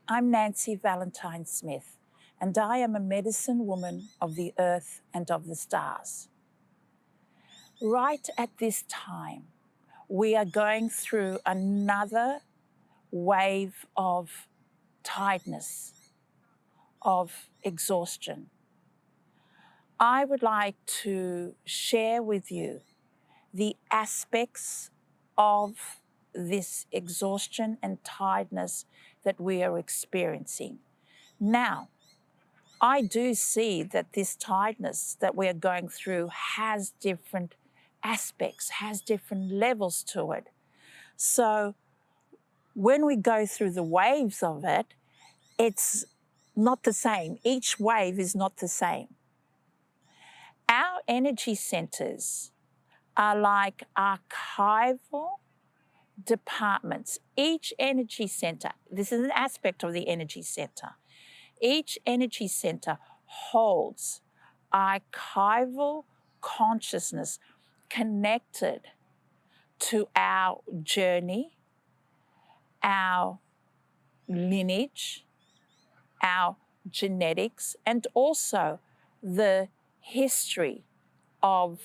I'm Nancy Valentine Smith, and I am a medicine woman of the earth and of the stars. Right at this time, we are going through another wave of tiredness, of exhaustion. I would like to share with you the aspects of this exhaustion and tiredness that we are experiencing. Now, I do see that this tiredness that we are going through has different aspects, has different levels to it. So when we go through the waves of it, it's not the same. Each wave is not the same. Our energy centers are like archival departments. Each energy center, this is an aspect of the energy center. Each energy center holds archival consciousness connected to our journey, our lineage, our genetics, and also the history of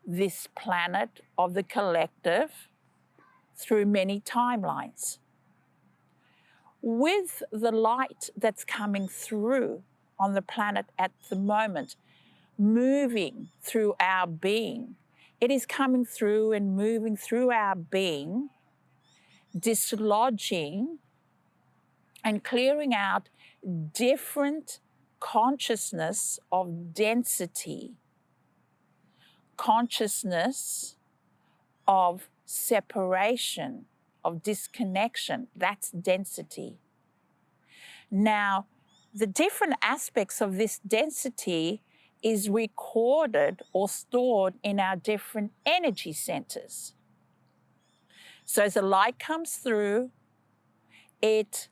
this planet, of the collective, through many timelines. With the light that's coming through on the planet at the moment, moving through our being, it is coming through and moving through our being, dislodging and clearing out different consciousness of density, consciousness of separation, of disconnection. That's density. Now, the different aspects of this density is recorded or stored in our different energy centers. So as the light comes through, it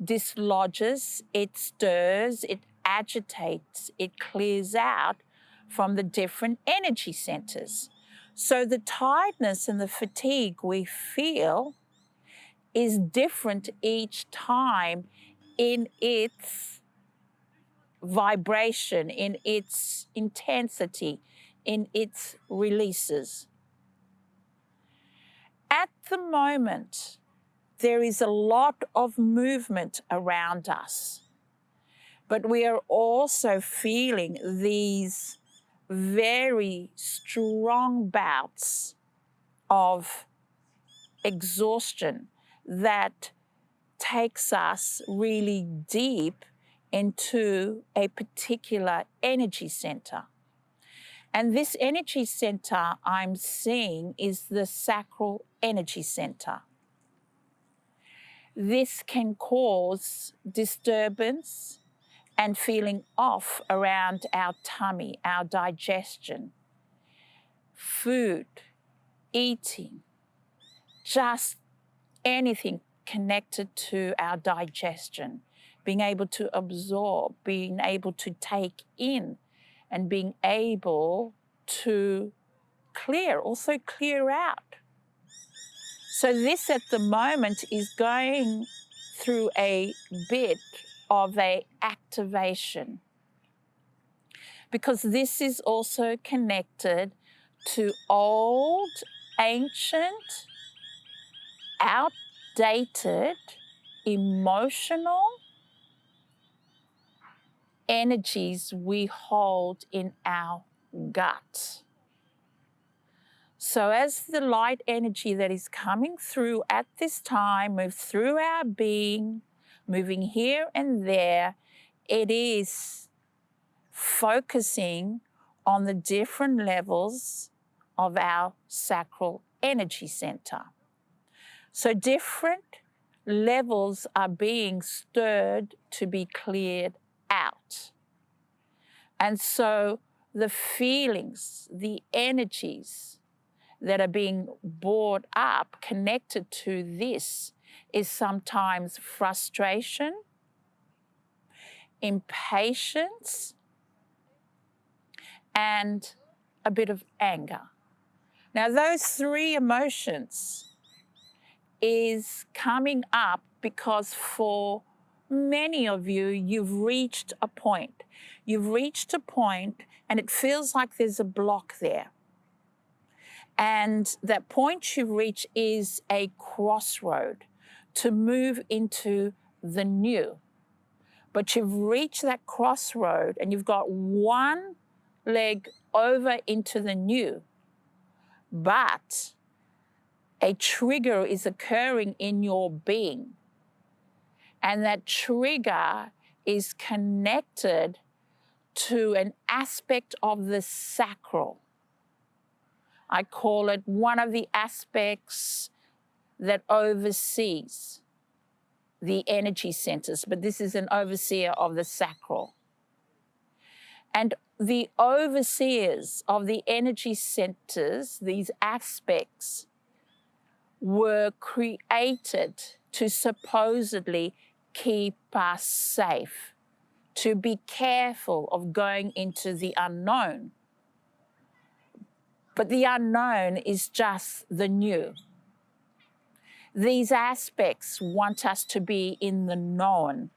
dislodges, it stirs, it agitates, it clears out from the different energy centers. So the tiredness and the fatigue we feel is different each time in its vibration, in its intensity, in its releases. At the moment, there is a lot of movement around us, but we are also feeling these very strong bouts of exhaustion that takes us really deep into a particular energy center. And this energy center I'm seeing is the sacral energy center. This can cause disturbance and feeling off around our tummy, our digestion, food, eating, just anything connected to our digestion, being able to absorb, being able to take in, and being able to also clear out. So this at the moment is going through a bit of a activation, because this is also connected to old, ancient, outdated, emotional energies we hold in our gut. So as the light energy that is coming through at this time moves through our being, moving here and there, it is focusing on the different levels of our sacral energy center. So different levels are being stirred to be cleared out. And so the feelings, the energies that are being brought up connected to this is sometimes frustration, impatience, and a bit of anger. Now, those three emotions is coming up because for many of you, you've reached a point. You've reached a point and it feels like there's a block there. And that point you reach is a crossroad to move into the new. But you've reached that crossroad and you've got one leg over into the new. But a trigger is occurring in your being. And that trigger is connected to an aspect of the sacral. I call it one of the aspects that oversees the energy centers, but this is an overseer of the sacral. And the overseers of the energy centers, these aspects, were created to supposedly keep us safe, to be careful of going into the unknown. But the unknown is just the new. These aspects want us to be in the known.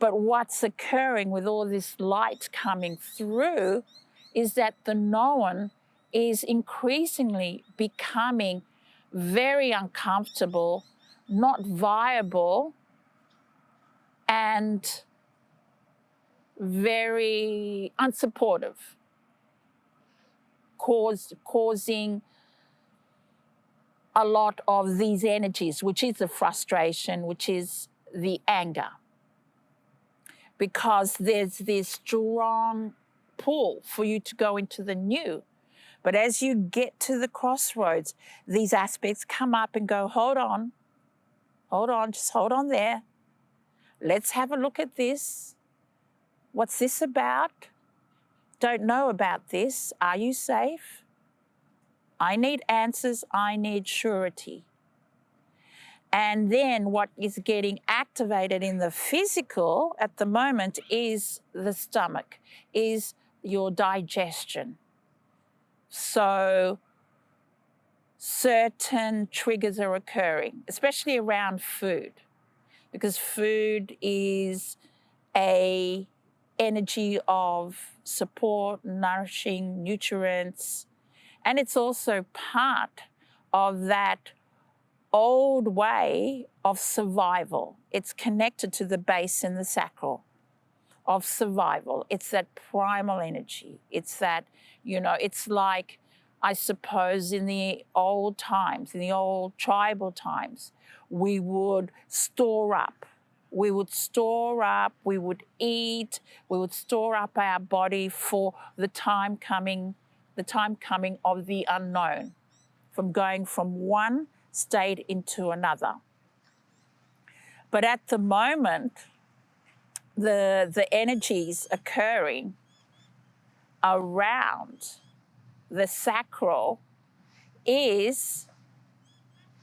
But what's occurring with all this light coming through is that the known is increasingly becoming very uncomfortable, not viable, and very unsupportive, causing a lot of these energies, which is the frustration, which is the anger. Because there's this strong pull for you to go into the new. But as you get to the crossroads, these aspects come up and go, hold on, just hold on there. Let's have a look at this. What's this about? Don't know about this. Are you safe? I need answers. I need surety. And then what is getting activated in the physical at the moment is the stomach, is your digestion. So certain triggers are occurring, especially around food, because food is an energy of support, nourishing, nutrients, and it's also part of that old way of survival. It's connected to the base and the sacral of survival. It's that primal energy. It's that, it's like, I suppose, in the old times, in the old tribal times, we would store up. We would store up, we would eat, we would store up our body for the time coming of the unknown, from going from one state into another. But at the moment, the energies occurring around the sacral is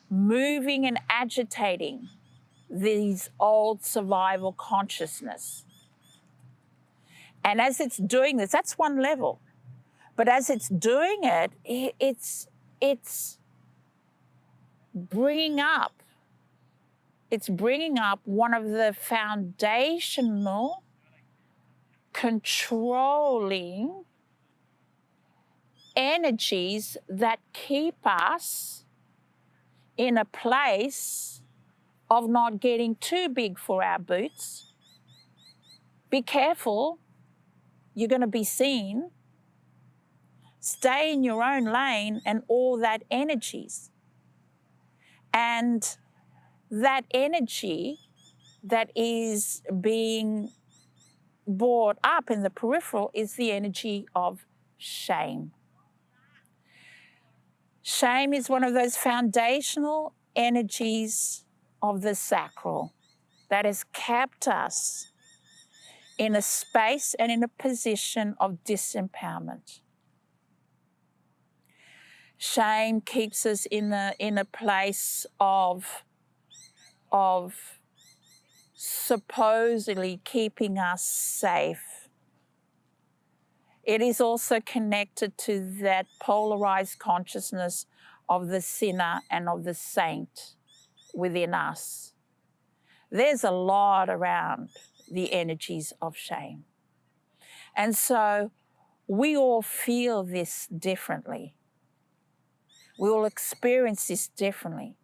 moving and agitating these old survival consciousness. And as it's doing this, that's one level. But as it's doing it, it's bringing up one of the foundational controlling energies that keep us in a place of not getting too big for our boots. Be careful, you're going to be seen. Stay in your own lane and all that energies. And that energy that is being brought up in the peripheral is the energy of shame. Shame is one of those foundational energies of the sacral that has kept us in a space and in a position of disempowerment. Shame keeps us in a place of supposedly keeping us safe. It is also connected to that polarized consciousness of the sinner and of the saint within us. there's a lot around the energies of shame. And so we all feel this differently. We all experience this differently.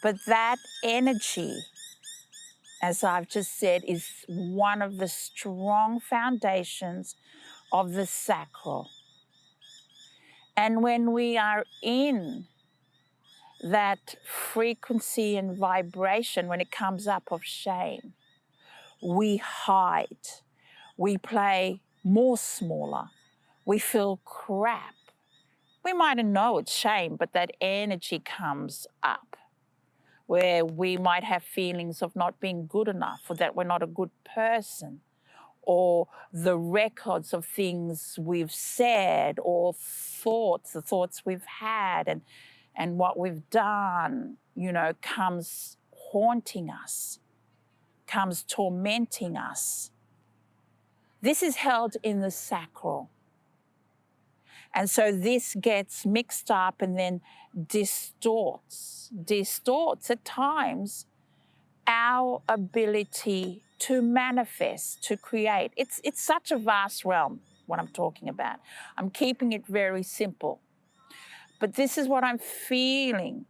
But that energy, as I've just said, is one of the strong foundations of the sacral. And when we are in that frequency and vibration, when it comes up of shame, we hide, we play more smaller, we feel crap. We might know it's shame, but that energy comes up where we might have feelings of not being good enough, or that we're not a good person, or the records of things we've said, or thoughts, the thoughts we've had, and what we've done, you know, comes haunting us, comes tormenting us. This is held in the sacral. And so this gets mixed up and then distorts at times our ability to manifest, to create. It's such a vast realm, what I'm talking about. I'm keeping it very simple. But this is what I'm feeling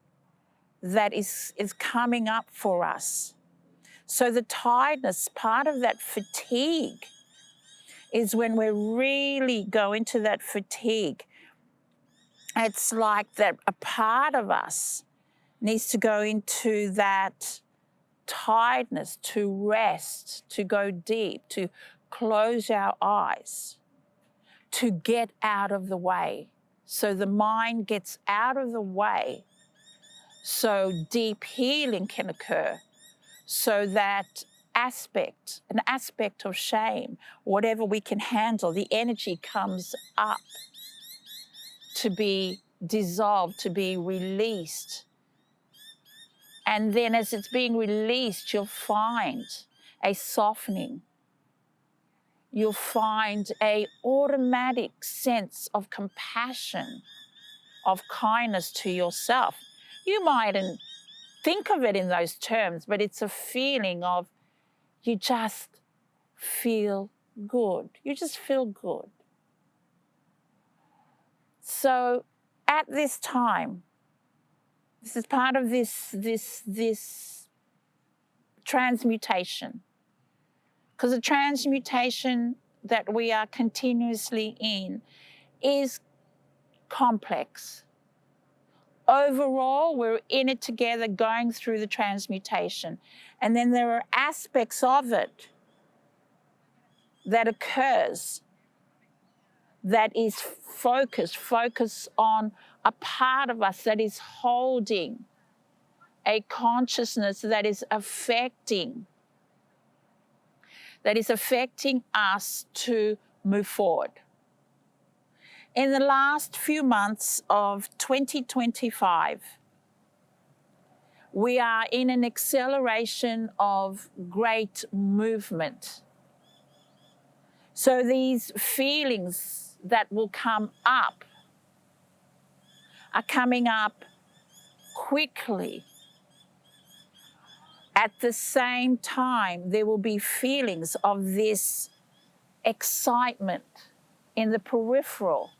that is coming up for us. So the tiredness, part of that fatigue, is when we really go into that fatigue. It's like that a part of us needs to go into that tiredness, to rest, to go deep, to close our eyes, to get out of the way. So the mind gets out of the way so deep healing can occur, so that an aspect of shame, whatever we can handle, the energy comes up to be dissolved, to be released. And then as it's being released, you'll find a softening. You'll find an automatic sense of compassion, of kindness to yourself. You mightn't think of it in those terms, but it's a feeling of you just feel good. You just feel good. So at this time, this is part of this transmutation. Because the transmutation that we are continuously in is complex. Overall, we're in it together, going through the transmutation. And then there are aspects of it that occurs that is focus on a part of us that is holding a consciousness that is affecting us to move forward. In the last few months of 2025, we are in an acceleration of great movement. So these feelings that will come up are coming up quickly. At the same time, there will be feelings of this excitement in the peripheral,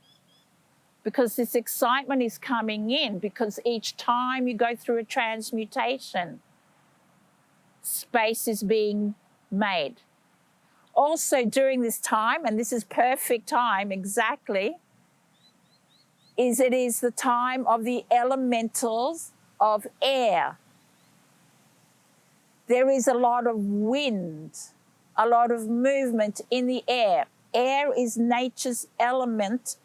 because this excitement is coming in, because each time you go through a transmutation, space is being made. Also during this time, and this is perfect time exactly, it is the time of the elementals of air. There is a lot of wind, a lot of movement in the air. Air is nature's element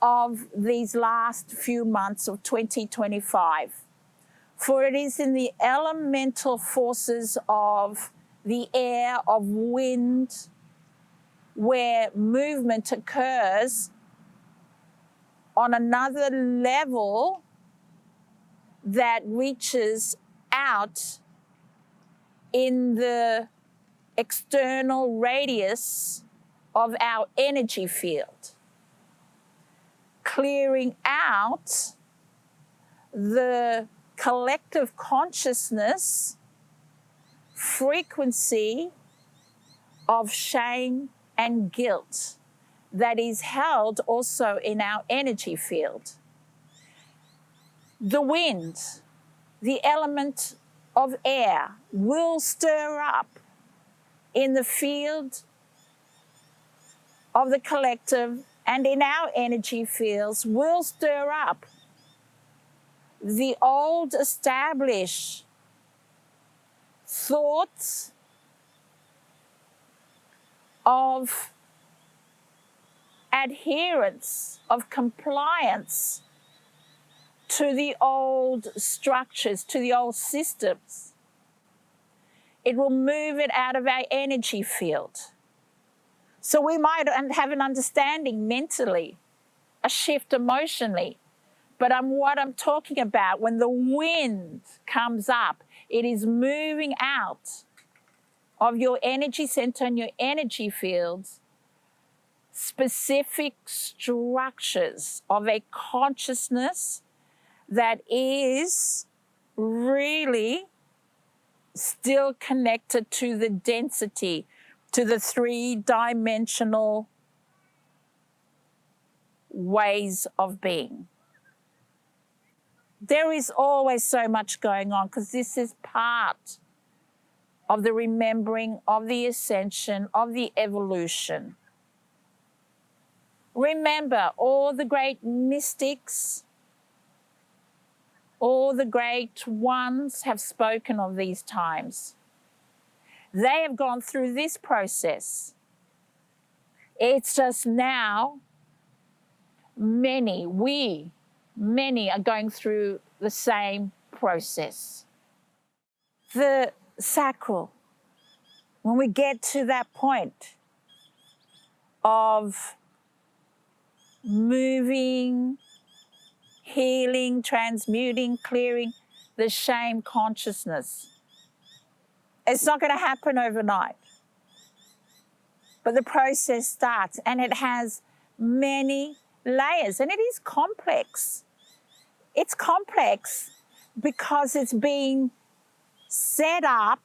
of these last few months of 2025. For it is in the elemental forces of the air, of wind, where movement occurs on another level that reaches out in the external radius of our energy field, clearing out the collective consciousness frequency of shame and guilt that is held also in our energy field. The wind, the element of air, will stir up in the field of the collective and in our energy fields, will stir up the old established thoughts of adherence, of compliance to the old structures, to the old systems. It will move it out of our energy field. So we might have an understanding mentally, a shift emotionally, but what I'm talking about, when the wind comes up, it is moving out of your energy center and your energy fields specific structures of a consciousness that is really still connected to the density, to the three-dimensional ways of being. There is always so much going on because this is part of the remembering, of the ascension, of the evolution. Remember, all the great mystics, all the great ones have spoken of these times. They have gone through this process. It's just now many are going through the same process. The sacral, when we get to that point of moving, healing, transmuting, clearing the shame consciousness, it's not going to happen overnight. But the process starts, and it has many layers, and it is complex. It's complex because it's being set up,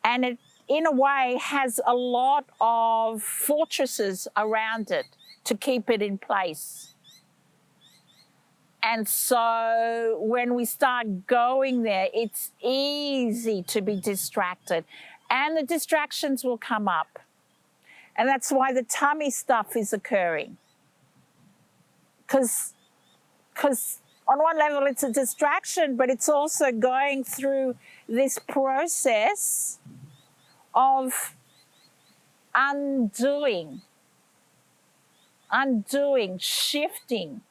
and it, in a way, has a lot of fortresses around it to keep it in place. And so when we start going there, it's easy to be distracted, and the distractions will come up. And that's why the tummy stuff is occurring. Because on one level it's a distraction, but it's also going through this process of undoing, shifting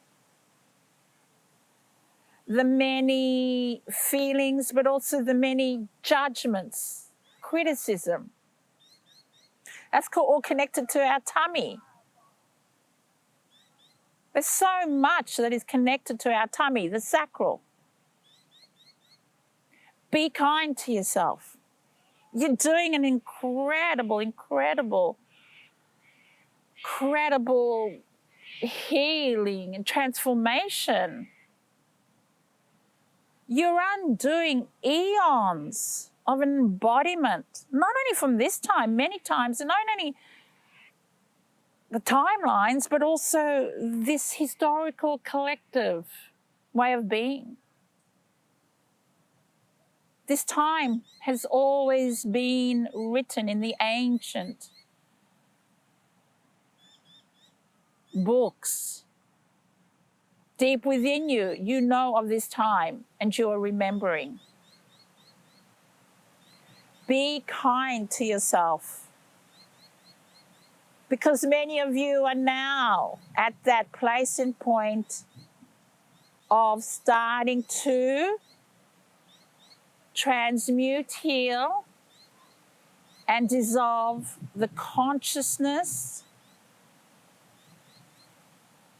the many feelings, but also the many judgments, criticism. That's all connected to our tummy. There's so much that is connected to our tummy, the sacral. Be kind to yourself. You're doing an incredible healing and transformation. You're undoing eons of an embodiment, not only from this time, many times, and not only the timelines, but also this historical collective way of being. This time has always been written in the ancient books. Deep within you, you know of this time and you are remembering. Be kind to yourself, because many of you are now at that place and point of starting to transmute, heal, and dissolve the consciousness,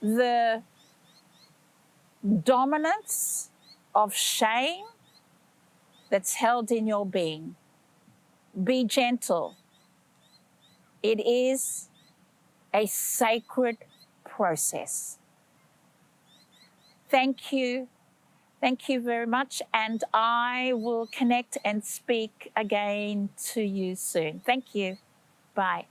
the dominance of shame that's held in your being. Be gentle. It is a sacred process. Thank you Thank you very much, and I will connect and speak again to you soon. Thank you. Bye.